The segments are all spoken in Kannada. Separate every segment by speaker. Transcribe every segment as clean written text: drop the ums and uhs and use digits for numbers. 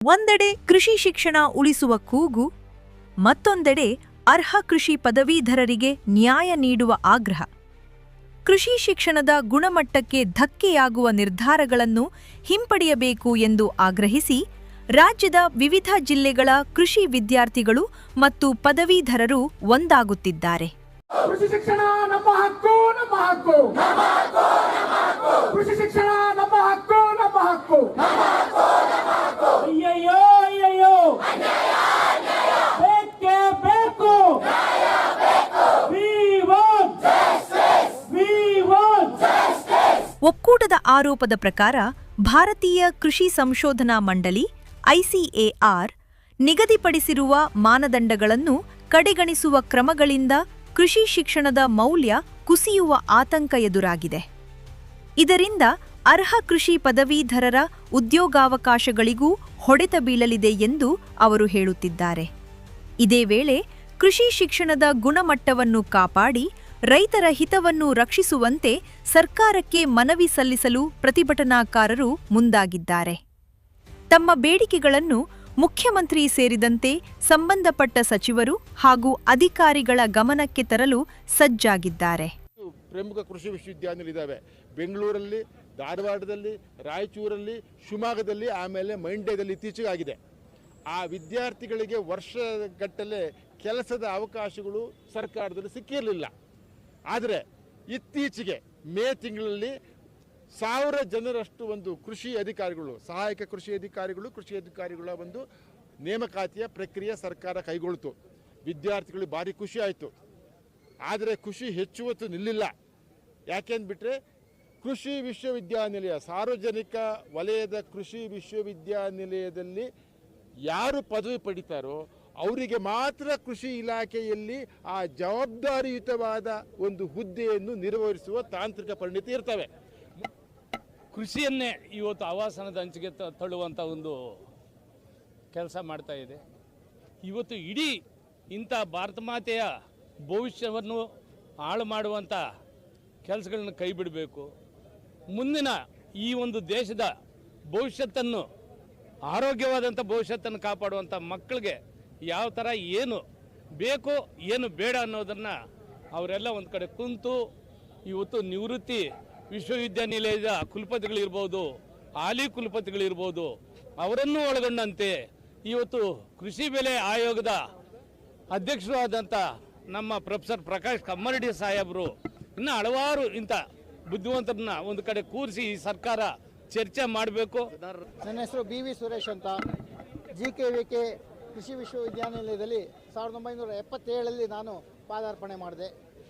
Speaker 1: ಒಂದೆಡೆ ಕೃಷಿ ಶಿಕ್ಷಣ ಉಳಿಸುವ ಕೂಗು, ಮತ್ತೊಂದೆಡೆ ಅರ್ಹ ಕೃಷಿ ಪದವೀಧರರಿಗೆ ನ್ಯಾಯ ನೀಡುವ ಆಗ್ರಹ. ಕೃಷಿ ಶಿಕ್ಷಣದ ಗುಣಮಟ್ಟಕ್ಕೆ ಧಕ್ಕೆಯಾಗುವ ನಿರ್ಧಾರಗಳನ್ನು ಹಿಂಪಡೆಯಬೇಕು ಎಂದು ಆಗ್ರಹಿಸಿ ರಾಜ್ಯದ ವಿವಿಧ ಜಿಲ್ಲೆಗಳ ಕೃಷಿ ವಿದ್ಯಾರ್ಥಿಗಳು ಮತ್ತು ಪದವೀಧರರು ಒಂದಾಗುತ್ತಿದ್ದಾರೆ.
Speaker 2: ಕೃಷಿ ಶಿಕ್ಷಣ ನಮ್ಮ ಹಕ್ಕು, ನಮ್ಮ ಹಕ್ಕು. ಕೃಷಿ ಶಿಕ್ಷಣ ನಮ್ಮ ಹಕ್ಕು, ನಮ್ಮ ಹಕ್ಕು. ಅಯ್ಯಯ್ಯೋ ಅಯ್ಯಯ್ಯೋ, ಬೇಕೇ ಬೇಕು.
Speaker 1: ಒಕ್ಕೂಟದ ಆರೋಪದ ಪ್ರಕಾರ ಭಾರತೀಯ ಕೃಷಿ ಸಂಶೋಧನಾ ಮಂಡಳಿ ಐಸಿಎಆರ್ ನಿಗದಿಪಡಿಸಿರುವ ಮಾನದಂಡಗಳನ್ನು ಕಡೆಗಣಿಸುವ ಕ್ರಮಗಳಿಂದ ಕೃಷಿ ಶಿಕ್ಷಣದ ಮೌಲ್ಯ ಕುಸಿಯುವ ಆತಂಕ ಎದುರಾಗಿದೆ. ಇದರಿಂದ ಅರ್ಹ ಕೃಷಿ ಪದವೀಧರರ ಉದ್ಯೋಗಾವಕಾಶಗಳಿಗೂ ಹೊಡೆತ ಬೀಳಲಿದೆ ಎಂದು ಅವರು ಹೇಳುತ್ತಿದ್ದಾರೆ. ಇದೇ ವೇಳೆ ಕೃಷಿ ಶಿಕ್ಷಣದ ಗುಣಮಟ್ಟವನ್ನು ಕಾಪಾಡಿ ರೈತರ ಹಿತವನ್ನು ರಕ್ಷಿಸುವಂತೆ ಸರ್ಕಾರಕ್ಕೆ ಮನವಿ ಸಲ್ಲಿಸಲು ಪ್ರತಿಭಟನಾಕಾರರು ಮುಂದಾಗಿದ್ದಾರೆ. ತಮ್ಮ ಬೇಡಿಕೆಗಳನ್ನು ಮುಖ್ಯಮಂತ್ರಿ ಸೇರಿದಂತೆ ಸಂಬಂಧಪಟ್ಟ ಸಚಿವರು ಹಾಗೂ ಅಧಿಕಾರಿಗಳ ಗಮನಕ್ಕೆ ತರಲು ಸಜ್ಜಾಗಿದ್ದಾರೆ.
Speaker 3: ಪ್ರಮುಖ ಕೃಷಿ ವಿಶ್ವವಿದ್ಯಾನಿಲಯ ಇದ್ದಾವೆ. ಬೆಂಗಳೂರಲ್ಲಿ, ಧಾರವಾಡದಲ್ಲಿ, ರಾಯಚೂರಲ್ಲಿ, ಶಿವಮೊಗ್ಗದಲ್ಲಿ, ಆಮೇಲೆ ಮಂಡ್ಯದಲ್ಲಿ ಇತ್ತೀಚೆಗೆ ಆಗಿದೆ. ಆ ವಿದ್ಯಾರ್ಥಿಗಳಿಗೆ ವರ್ಷಗಟ್ಟಲೆ ಕೆಲಸದ ಅವಕಾಶಗಳು ಸರ್ಕಾರದಲ್ಲಿ ಸಿಕ್ಕಿರಲಿಲ್ಲ. ಆದರೆ ಇತ್ತೀಚೆಗೆ ಮೇ ತಿಂಗಳಲ್ಲಿ 1000 ಜನರಷ್ಟು ಒಂದು ಕೃಷಿ ಅಧಿಕಾರಿಗಳು, ಸಹಾಯಕ ಕೃಷಿ ಅಧಿಕಾರಿಗಳ ಒಂದು ನೇಮಕಾತಿಯ ಪ್ರಕ್ರಿಯೆ ಸರ್ಕಾರ ಕೈಗೊಳ್ತು. ವಿದ್ಯಾರ್ಥಿಗಳಿಗೆ ಭಾರಿ ಖುಷಿ ಆಯಿತು. ಆದರೆ ಖುಷಿ ಹೆಚ್ಚು ಹೊತ್ತು ನಿಲ್ಲಿಲ್ಲ. ಯಾಕೆಂದ್ಬಿಟ್ರೆ ಕೃಷಿ ವಿಶ್ವವಿದ್ಯಾನಿಲಯ, ಸಾರ್ವಜನಿಕ ವಲಯದ ಕೃಷಿ ವಿಶ್ವವಿದ್ಯಾನಿಲಯದಲ್ಲಿ ಯಾರು ಪದವಿ ಪಡಿತಾರೋ ಅವರಿಗೆ ಮಾತ್ರ ಕೃಷಿ ಇಲಾಖೆಯಲ್ಲಿ ಆ ಜವಾಬ್ದಾರಿಯುತವಾದ ಒಂದು ಹುದ್ದೆಯನ್ನು ನಿರ್ವಹಿಸುವ ತಾಂತ್ರಿಕ ಪರಿಣಿತಿ ಇರ್ತವೆ.
Speaker 4: ಕೃಷಿಯನ್ನೇ ಇವತ್ತು ಆವಾಸನದ ಅಂಚಿಗೆ ತಳ್ಳುವಂಥ ಒಂದು ಕೆಲಸ ಮಾಡ್ತಾ ಇದೆ. ಇವತ್ತು ಇಡೀ ಇಂಥ ಭಾರತ ಮಾತೆಯ ಭವಿಷ್ಯವನ್ನು ಹಾಳು ಮಾಡುವಂಥ ಕೆಲಸಗಳನ್ನ ಕೈ ಬಿಡಬೇಕು. ಮುಂದಿನ ಈ ಒಂದು ದೇಶದ ಭವಿಷ್ಯತ್ತನ್ನು, ಆರೋಗ್ಯವಾದಂಥ ಭವಿಷ್ಯತ್ತನ್ನು ಕಾಪಾಡುವಂಥ ಮಕ್ಕಳಿಗೆ ಯಾವ ಥರ ಏನು ಬೇಕು ಏನು ಬೇಡ ಅನ್ನೋದನ್ನು ಅವರೆಲ್ಲ ಒಂದು ಕಡೆ ಕುಂತು ಇವತ್ತು ನಿವೃತ್ತಿ ವಿಶ್ವವಿದ್ಯಾನಿಲಯದ ಕುಲಪತಿಗಳಿರ್ಬೋದು, ಹಾಲಿ ಕುಲಪತಿಗಳಿರ್ಬೋದು, ಅವರನ್ನೂ ಒಳಗೊಂಡಂತೆ ಇವತ್ತು ಕೃಷಿ ಬೆಲೆ ಆಯೋಗದ ಅಧ್ಯಕ್ಷರು ಆದಂಥ ನಮ್ಮ ಪ್ರೊಫೆಸರ್ ಪ್ರಕಾಶ್ ಕಮ್ಮರಡಿ ಸಾಹೇಬರು ಇನ್ನೂ ಹಲವಾರು ಇಂಥ ಬುದ್ಧಿವಂತರನ್ನ ಒಂದು ಕಡೆ ಕೂರಿಸಿ ಈ ಸರ್ಕಾರ ಚರ್ಚೆ ಮಾಡಬೇಕು.
Speaker 5: ನನ್ನ ಹೆಸರು BV ಸುರೇಶ್ ಅಂತ. GKVK ಕೃಷಿ ವಿಶ್ವವಿದ್ಯಾನಿಲಯದಲ್ಲಿ 1977ರಲ್ಲಿ ನಾನು ಪಾದಾರ್ಪಣೆ ಮಾಡಿದೆ.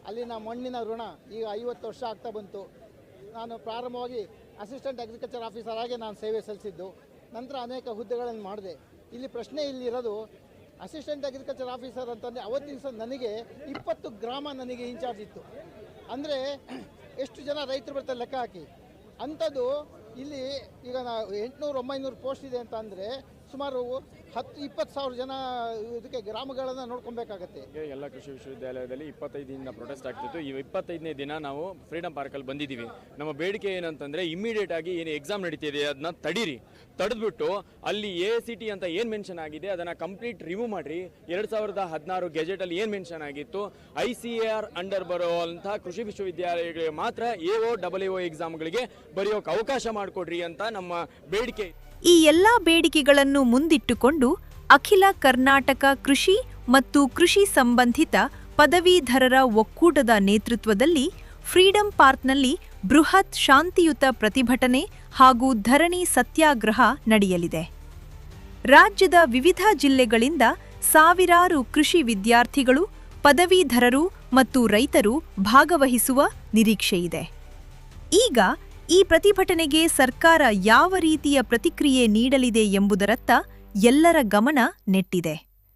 Speaker 5: ಅಲ್ಲಿನ ಮಣ್ಣಿನ ಋಣ ಈಗ 50 ವರ್ಷ ಆಗ್ತಾ ಬಂತು. ನಾನು ಪ್ರಾರಂಭವಾಗಿ ಅಸಿಸ್ಟೆಂಟ್ ಅಗ್ರಿಕಲ್ಚರ್ ಆಫೀಸರ್ ಆಗಿ ನಾನು ಸೇವೆ ಸಲ್ಲಿಸಿದ್ದು. ನಂತರ ಅನೇಕ ಹುದ್ದೆಗಳನ್ನು ಮಾಡಿದೆ. ಇಲ್ಲಿ ಪ್ರಶ್ನೆ ಇಲ್ಲಿರೋದು ಅಸಿಸ್ಟೆಂಟ್ ಅಗ್ರಿಕಲ್ಚರ್ ಆಫೀಸರ್ ಅಂತಂದರೆ ಅವತ್ತಿನ ದಿವಸ ನನಗೆ 20 ಗ್ರಾಮ ನನಗೆ ಇನ್ಚಾರ್ಜ್ ಇತ್ತು. ಅಂದರೆ ಎಷ್ಟು ಜನ ರೈತರು ಬರ್ತಾರೆ ಲೆಕ್ಕ ಹಾಕಿ. ಅಂಥದ್ದು ಇಲ್ಲಿ ಈಗ 800-900 ಪೋಸ್ಟ್ ಇದೆ ಅಂತ ಅಂದರೆ ಸುಮಾರು 10-20 ಸಾವಿರ ಜನ ಇದಕ್ಕೆ ಗ್ರಾಮಗಳನ್ನು ನೋಡ್ಕೊಬೇಕಾಗತ್ತೆ.
Speaker 6: ಎಲ್ಲ ಕೃಷಿ ವಿಶ್ವವಿದ್ಯಾಲಯದಲ್ಲಿ 25 ದಿನ ಪ್ರೊಟೆಸ್ಟ್ ಆಗ್ತಿತ್ತು. ಈ 25ನೇ ದಿನ ನಾವು ಫ್ರೀಡಮ್ ಪಾರ್ಕಲ್ಲಿ ಬಂದಿದ್ದೀವಿ. ನಮ್ಮ ಬೇಡಿಕೆ ಏನಂತಂದರೆ ಇಮ್ಮಿಡಿಯೇಟ್ ಆಗಿ ಏನು ಎಕ್ಸಾಮ್ ನಡೀತಿದೆ ಅದನ್ನ ತಡೆದ್ಬಿಟ್ಟು ಅಲ್ಲಿ AICT ಅಂತ ಏನು ಮೆನ್ಷನ್ ಆಗಿದೆ ಅದನ್ನು ಕಂಪ್ಲೀಟ್ ರಿಮೂವ್ ಮಾಡಿರಿ. 2016 ಗೆಜೆಟಲ್ಲಿ ಏನು ಮೆನ್ಷನ್ ಆಗಿತ್ತು ICAR ಅಂಡರ್ ಬರುವಂಥ ಕೃಷಿ ವಿಶ್ವವಿದ್ಯಾಲಯಗಳಿಗೆ ಮಾತ್ರ AO ಎಕ್ಸಾಮ್ಗಳಿಗೆ ಬರೆಯೋಕೆ ಅವಕಾಶ ಮಾಡಿಕೊಡ್ರಿ ಅಂತ ನಮ್ಮ ಬೇಡಿಕೆ.
Speaker 1: ಈ ಎಲ್ಲಾ ಬೇಡಿಕೆಗಳನ್ನು ಮುಂದಿಟ್ಟುಕೊಂಡು ಅಖಿಲ ಕರ್ನಾಟಕ ಕೃಷಿ ಮತ್ತು ಕೃಷಿ ಸಂಬಂಧಿತ ಪದವೀಧರರ ಒಕ್ಕೂಟದ ನೇತೃತ್ವದಲ್ಲಿ ಫ್ರೀಡಂ ಪಾರ್ಕ್ನಲ್ಲಿ ಬೃಹತ್ ಶಾಂತಿಯುತ ಪ್ರತಿಭಟನೆ ಹಾಗೂ ಧರಣಿ ಸತ್ಯಾಗ್ರಹ ನಡೆಯಲಿದೆ. ರಾಜ್ಯದ ವಿವಿಧ ಜಿಲ್ಲೆಗಳಿಂದ ಸಾವಿರಾರು ಕೃಷಿ ವಿದ್ಯಾರ್ಥಿಗಳು, ಪದವೀಧರರು ಮತ್ತು ರೈತರು ಭಾಗವಹಿಸುವ ನಿರೀಕ್ಷೆಯಿದೆ. ಈಗ ಈ ಪ್ರತಿಭಟನೆಗೆ ಸರ್ಕಾರ ಯಾವ ರೀತಿಯ ಪ್ರತಿಕ್ರಿಯೆ ನೀಡಲಿದೆ ಎಂಬುದರತ್ತ ಎಲ್ಲರ ಗಮನ ನೆಟ್ಟಿದೆ.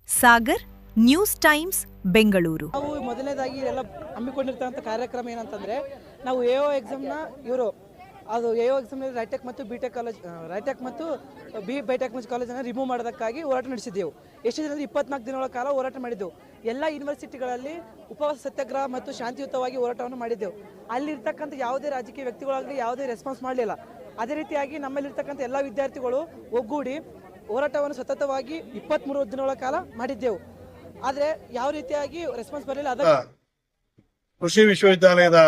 Speaker 1: Sagar, news times, Bengaluru.
Speaker 7: ನಾವು ಮೊದಲನೇದಾಗಿ ಎಲ್ಲ ಹಮ್ಮಿಕೊಂಡಿರ್ತಕ್ಕಂಥ ಕಾರ್ಯಕ್ರಮ ಏನಂತಂದರೆ ನಾವು AO ಎಕ್ಸಾಮ್ನ ಅದು AO ಎಕ್ಸಾಮ್ನಲ್ಲಿ ರೈಟೆಕ್ ಮತ್ತು BTech ಕಾಲೇಜ್, ರೈಟೆಕ್ ಮತ್ತು BTech ಕಾಲೇಜನ್ನು ರಿಮೂವ್ ಮಾಡೋದಕ್ಕಾಗಿ ಹೋರಾಟ ನಡೆಸಿದ್ದೆವು. ಎಷ್ಟು ದಿನದಲ್ಲಿ 24 ದಿನಗಳ ಕಾಲ ಹೋರಾಟ ಮಾಡಿದ್ದೆವು. ಎಲ್ಲ ಯೂನಿವರ್ಸಿಟಿಗಳಲ್ಲಿ ಉಪವಾಸ ಸತ್ಯಾಗ್ರಹ ಮತ್ತು ಶಾಂತಿಯುತವಾಗಿ ಹೋರಾಟವನ್ನು ಮಾಡಿದ್ದೆವು. ಅಲ್ಲಿರ್ತಕ್ಕಂಥ ಯಾವುದೇ ರಾಜಕೀಯ ವ್ಯಕ್ತಿಗಳಾಗಲಿ ಯಾವುದೇ ರೆಸ್ಪಾನ್ಸ್ ಮಾಡಲಿಲ್ಲ. ಅದೇ ರೀತಿಯಾಗಿ ನಮ್ಮಲ್ಲಿರ್ತಕ್ಕಂಥ ಎಲ್ಲ ವಿದ್ಯಾರ್ಥಿಗಳು ಒಗ್ಗೂಡಿ ಹೋರಾಟವನ್ನು ಸತತವಾಗಿ 23 ದಿನಗಳ ಕಾಲ ಮಾಡಿದ್ದೆವು. ಆದರೆ ಯಾವ ರೀತಿಯಾಗಿ ರೆಸ್ಪಾನ್ಸ್ ಬರಲಿಲ್ಲ. ಅದಕ್ಕೆ
Speaker 8: ಕೃಷಿ ವಿಶ್ವವಿದ್ಯಾಲಯದ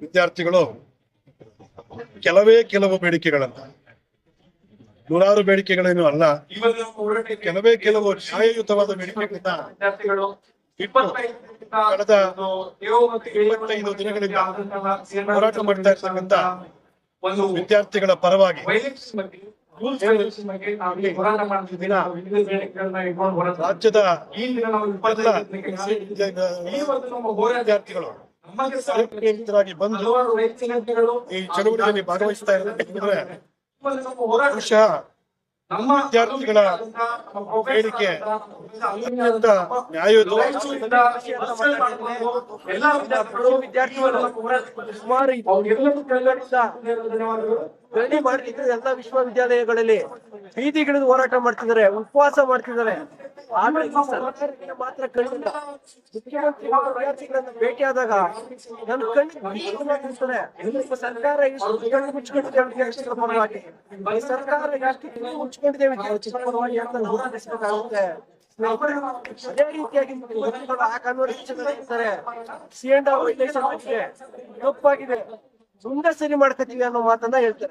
Speaker 8: ವಿದ್ಯಾರ್ಥಿಗಳು ಕೆಲವು ಬೇಡಿಕೆಗಳನ್ನ, ನೂರಾರು ಬೇಡಿಕೆಗಳೇನು ಅಲ್ಲ, ಕೆಲವು ನ್ಯಾಯಯುತವಾದ ಬೇಡಿಕೆಗಳನ್ನ ಇಟ್ಟು ಕಳೆದ 25 ದಿನಗಳಿಂದ ಹೋರಾಟ ಮಾಡ್ತಾ ಇರ್ತಕ್ಕಂಥ ವಿದ್ಯಾರ್ಥಿಗಳ ಪರವಾಗಿ ರಾಜ್ಯದ ವಿದ್ಯಾರ್ಥಿಗಳು ಕೇಂದ್ರರಾಗಿ ಬಂದು ಈ ಚಳವಳಿಯಲ್ಲಿ ಭಾಗವಹಿಸ್ತಾ ಇದ್ದಾರೆ. ಬಹುಶಃ ವಿದ್ಯಾರ್ಥಿಗಳ ಬೇಡಿಕೆ ಅತ್ಯಂತ
Speaker 9: ಗಣಿ ಮಾಡ್ತಿದ್ರೆ ಎಲ್ಲ ವಿಶ್ವವಿದ್ಯಾಲಯಗಳಲ್ಲಿ ಬೀದಿಗಿಳಿದು ಹೋರಾಟ ಮಾಡ್ತಿದ್ದಾರೆ, ಉಪವಾಸ ಮಾಡ್ತಿದ್ದಾರೆ. ಆದ್ರೆ ಸರ್ಕಾರಕ್ಕೆ ಮಾತ್ರ ಕಣ್ಣಿಲ್ಲ. ಮುಖ್ಯಮಂತ್ರಿಗಳು ವಿದ್ಯಾರ್ಥಿಗಳನ್ನ ಭೇಟಿಯಾದಾಗ ನನ್ನ ಕಣ್ಣಿಗೆ ಸರ್ಕಾರ ಪರವಾಗಿ ಸರ್ಕಾರ ಮುಚ್ಕೊಂಡಿದೆ ಪರವಾಗಿ ಅಂತ ನೋಡಿಸಬೇಕಾಗುತ್ತೆ. ಅದೇ ರೀತಿಯಾಗಿ ಆ ಕನ್ವರ್ಸೇಷನ್ ಇರ್ತಾರೆ. ಸಿ ಅಂಡ್ ತಪ್ಪಾಗಿದೆ, ಮುಂದೆ ಸರಿ ಮಾಡ್ಕೊತೀವಿ ಅನ್ನೋ ಮಾತನ್ನ ಹೇಳ್ತಾರೆ.